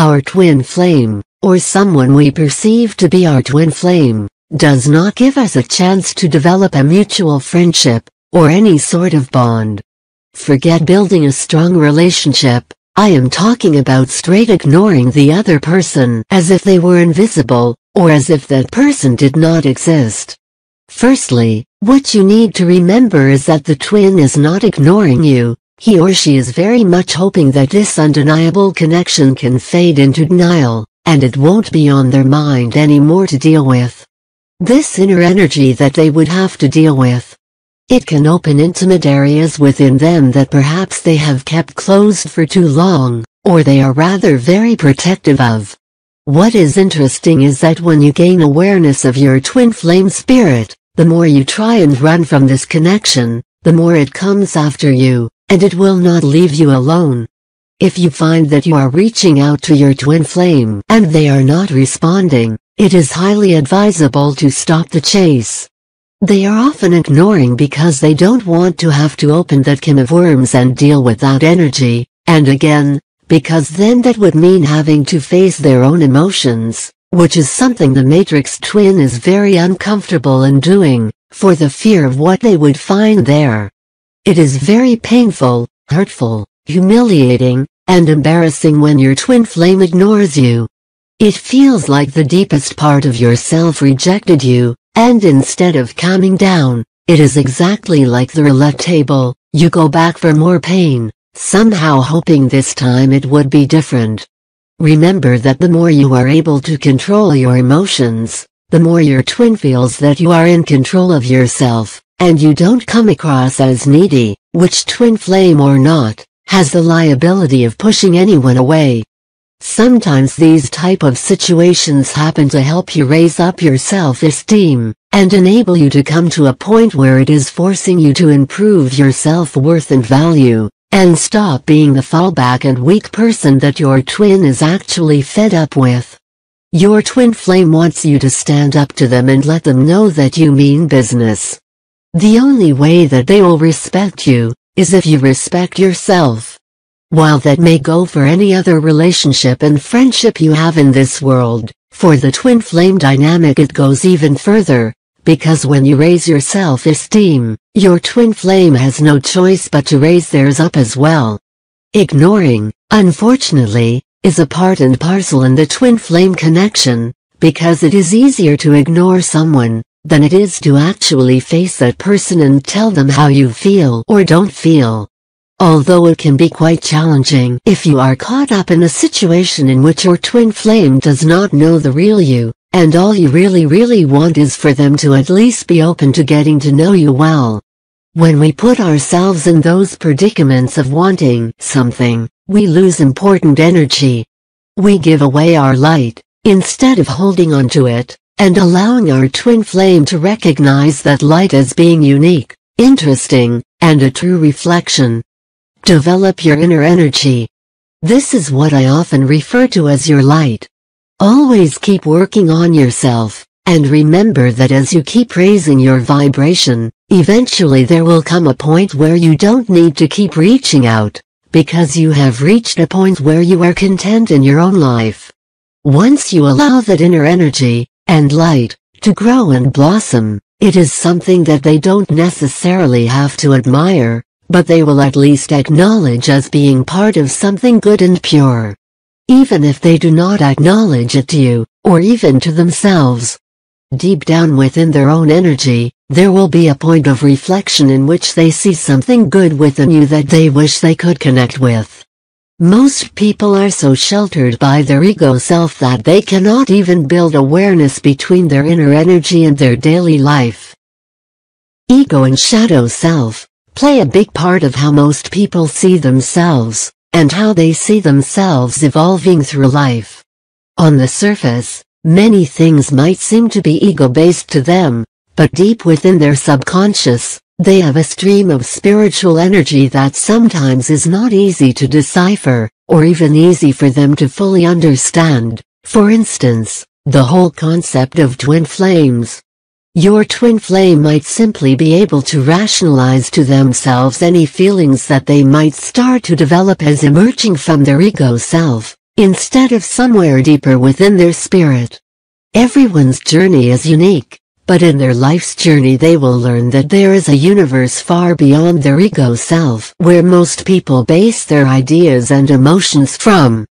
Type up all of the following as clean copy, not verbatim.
Our twin flame, or someone we perceive to be our twin flame, does not give us a chance to develop a mutual friendship, or any sort of bond. Forget building a strong relationship. I am talking about straight ignoring the other person as if they were invisible, or as if that person did not exist. Firstly, what you need to remember is that the twin is not ignoring you. He or she is very much hoping that this undeniable connection can fade into denial, and it won't be on their mind anymore to deal with. This inner energy that they would have to deal with. It can open intimate areas within them that perhaps they have kept closed for too long, or they are rather very protective of. What is interesting is that when you gain awareness of your twin flame spirit, the more you try and run from this connection, the more it comes after you, and it will not leave you alone. If you find that you are reaching out to your twin flame and they are not responding, it is highly advisable to stop the chase. They are often ignoring because they don't want to have to open that can of worms and deal with that energy, and again, because then that would mean having to face their own emotions, which is something the Matrix twin is very uncomfortable in doing, for the fear of what they would find there. It is very painful, hurtful, humiliating, and embarrassing when your twin flame ignores you. It feels like the deepest part of yourself rejected you, and instead of calming down, it is exactly like the roulette table. You go back for more pain, somehow hoping this time it would be different. Remember that the more you are able to control your emotions, the more your twin feels that you are in control of yourself, and you don't come across as needy, which twin flame or not, has the liability of pushing anyone away. Sometimes these type of situations happen to help you raise up your self-esteem, and enable you to come to a point where it is forcing you to improve your self-worth and value, and stop being the fallback and weak person that your twin is actually fed up with. Your twin flame wants you to stand up to them and let them know that you mean business. The only way that they will respect you is if you respect yourself. While that may go for any other relationship and friendship you have in this world, for the twin flame dynamic it goes even further, because when you raise your self-esteem, your twin flame has no choice but to raise theirs up as well. Ignoring, unfortunately, is a part and parcel in the twin flame connection, because it is easier to ignore someone than it is to actually face that person and tell them how you feel or don't feel. Although it can be quite challenging if you are caught up in a situation in which your twin flame does not know the real you, and all you really want is for them to at least be open to getting to know you well. When we put ourselves in those predicaments of wanting something, we lose important energy. We give away our light, instead of holding on to it, and allowing our twin flame to recognize that light as being unique, interesting, and a true reflection. Develop your inner energy. This is what I often refer to as your light. Always keep working on yourself, and remember that as you keep raising your vibration, eventually there will come a point where you don't need to keep reaching out, because you have reached a point where you are content in your own life. Once you allow that inner energy and light to grow and blossom, it is something that they don't necessarily have to admire, but they will at least acknowledge as being part of something good and pure. Even if they do not acknowledge it to you, or even to themselves. Deep down within their own energy, there will be a point of reflection in which they see something good within you that they wish they could connect with. Most people are so sheltered by their ego self that they cannot even build awareness between their inner energy and their daily life. Ego and shadow self play a big part of how most people see themselves, and how they see themselves evolving through life. On the surface, many things might seem to be ego-based to them, but deep within their subconscious, they have a stream of spiritual energy that sometimes is not easy to decipher, or even easy for them to fully understand. For instance, the whole concept of twin flames. Your twin flame might simply be able to rationalize to themselves any feelings that they might start to develop as emerging from their ego self, instead of somewhere deeper within their spirit. Everyone's journey is unique, but in their life's journey they will learn that there is a universe far beyond their ego self where most people base their ideas and emotions from.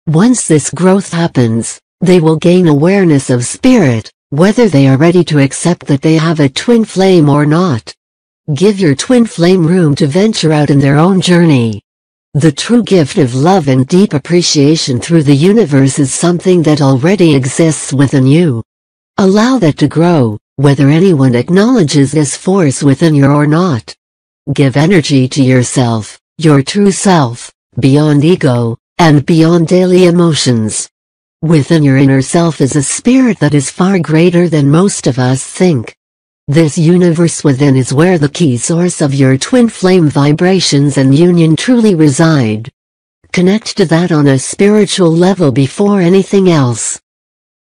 Once this growth happens, they will gain awareness of spirit, whether they are ready to accept that they have a twin flame or not. Give your twin flame room to venture out in their own journey. The true gift of love and deep appreciation through the universe is something that already exists within you. Allow that to grow, whether anyone acknowledges this force within you or not. Give energy to yourself, your true self, beyond ego, and beyond daily emotions. Within your inner self is a spirit that is far greater than most of us think. This universe within is where the key source of your twin flame vibrations and union truly reside. Connect to that on a spiritual level before anything else.